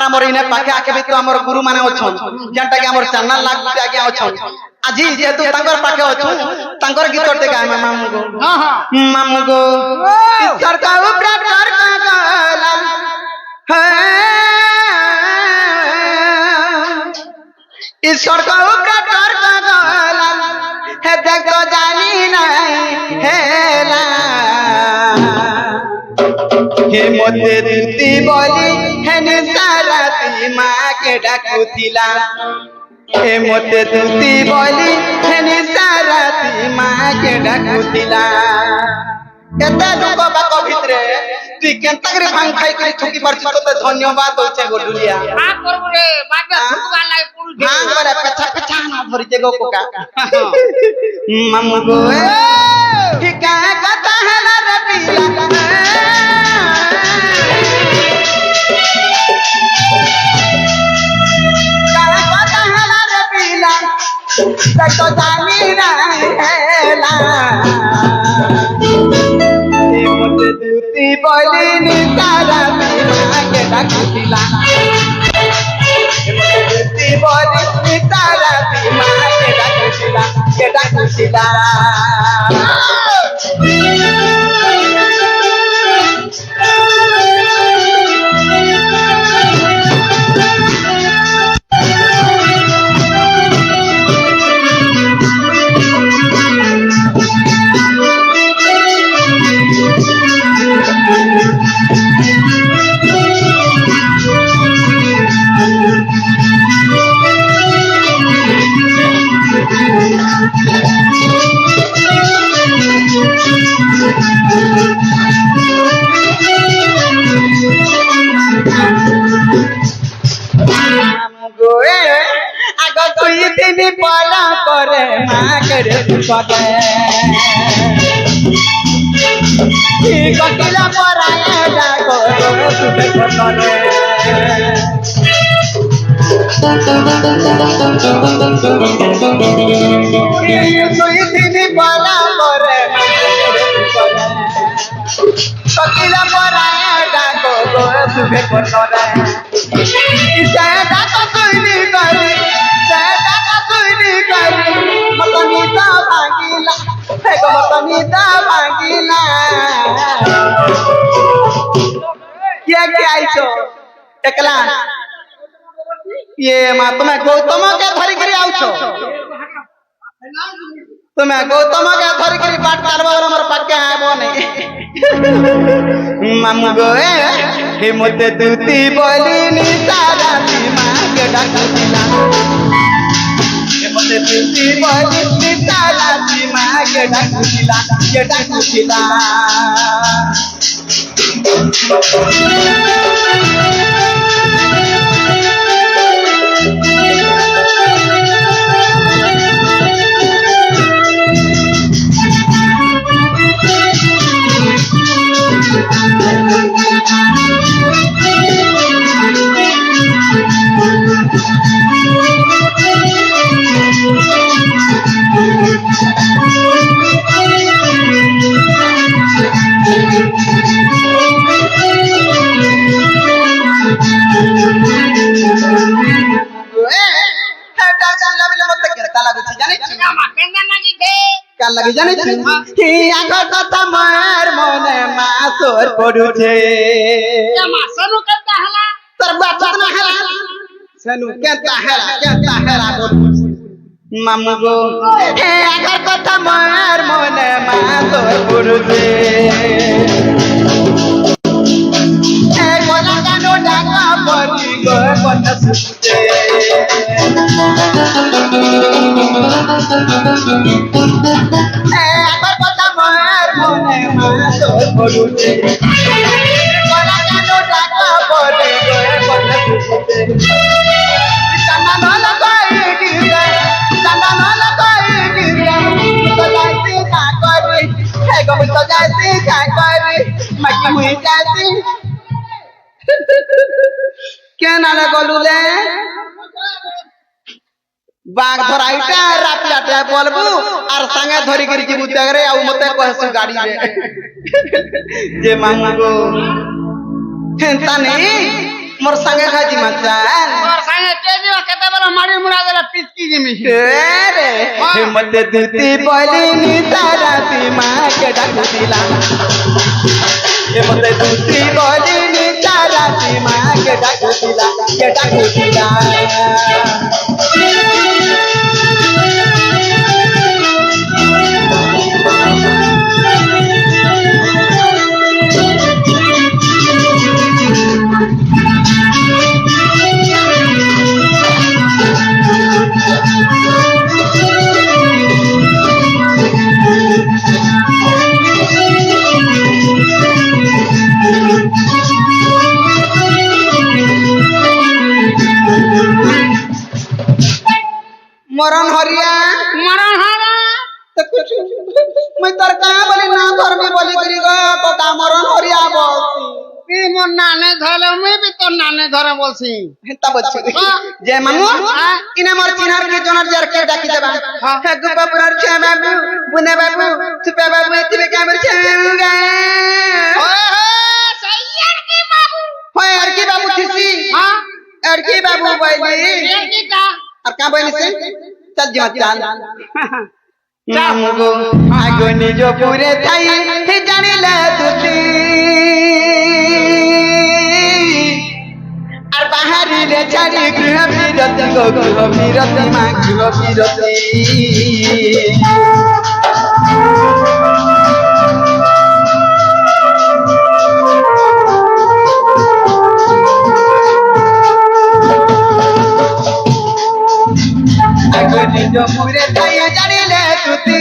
আর আমার ইনে পাখে আগে তো আমার গুরু মানে অছন যেটা কি আমার চ্যানেল লাগতে আগে অছন আজি যেহেতু তাঙ্কর পাখে অছন তাঙ্কর গীততে গায় মামু গো মামু গো ঈশ্বর কা উপরে কর গলাল ঈশ্বর কা উপরে কর গলাল হে দেখ তো জানি নাই হেলা হে মতে দুতি বলি হেনে সারাতি মাকে ডাকুতিলা হে মতে দুতি বলি হেনে সারাতি মাকে ডাকুতিলা এতে লোক বাক ভিতরে তুই কেনতা করে ভাং খাই করে ঠকি পারছিস তোতে ধন্যবাদ হচ্ছে গো দুলিয়া আ করব রে বাগে ঠুকা লাই পুরু দে ভাং করে পেছা পেছা না ধরিতে গো কোকা মামু গো ঠিকা কথা হেলা রে পিলা तो जानी हेला मुझे दूती बोली नी सारा माँ के डाकुतिला मुझे दूती बोली नी सारा माँ के डाकुतिला पला करे माँ करे करे कटिला पराया जाको सुबह करे सुई दिन पला करे कटिला पराया जाको सुबह करे इसे दाता सुई करे मतनीता भांगीला मतनीता भांगीला क्या क्या आइछो एकला ये मां तुम्हें गौतम के धरी करी आउछो तुम्हें गौतम के धरी करी बाट करबो हमर पक्के आबो नहीं मामू गो हे मते दूती बोली नी सारा मां के डाकुतिला मते दूती बोली नी सारा मां के डाकुतिला लगी जाने कि आगर कथा मार मने मासोर पडुछे या मासनु केता हला तर बात ना हला सनु केता हला मामू गो हे आगर कथा मार मने मासोर पडुछे ए गोला गानो डाका पडी गो कथा सुते आगर कथा मार मने मासोर पडुछे गोला गानो डाका पडी गो कथा सुते चंदा नल कोई गिरे चंदा नल कोई गिरे तो जाती का करी हे गो तो जाती का करी मकी मुई जाती के नाले गलुले बाग धराइटा रातियाटे बोलबू और संगे धरी करी जीबू तेगरे आ मते कहसु गाड़ी रे जे मांगो हेंता नहीं মোর সাঙ্গে খাজি মাচান তোর সাঙ্গে কে দিও কেতেবেলা মারি মুড়া দেলা পিচকি জিমি রে মতে দুতি বলিনি সারাতি মাকে ডাকুছিলা মতে দুতি বলিনি সারাতি মাকে ডাকুছিলা কে ডাকুছিলা मरण हरिया মরণ হারা तो कुछ मैं तर कहां बोली ना घर में बोली करी गो तो का मरण हरिया बोलती তুই মোর নানে ধরে মুই বি তোর নানে ধরে বলছি तब अच्छी जय मामू इने मोर चिन्हर के जोनर जार के डाकी देबा हे गुप्पा पुरार छे बाबू बुने बाबू सुपे बाबू एतिबे कामर छेगा ओए हो सैयद की बाबू होय यार की बाबू थीसी हां यार की बाबू बोली ये की का और का बोली से चल जी मत नामगो आगो निजो पूरे थाई हे जानिले तुती আর বাহারিলে ছাড়ি গৃহ বিরতি গো গৃহ বিরতি মা গৃহ বিরতি আগে নিজ পুরে তাই জানিলে তুতি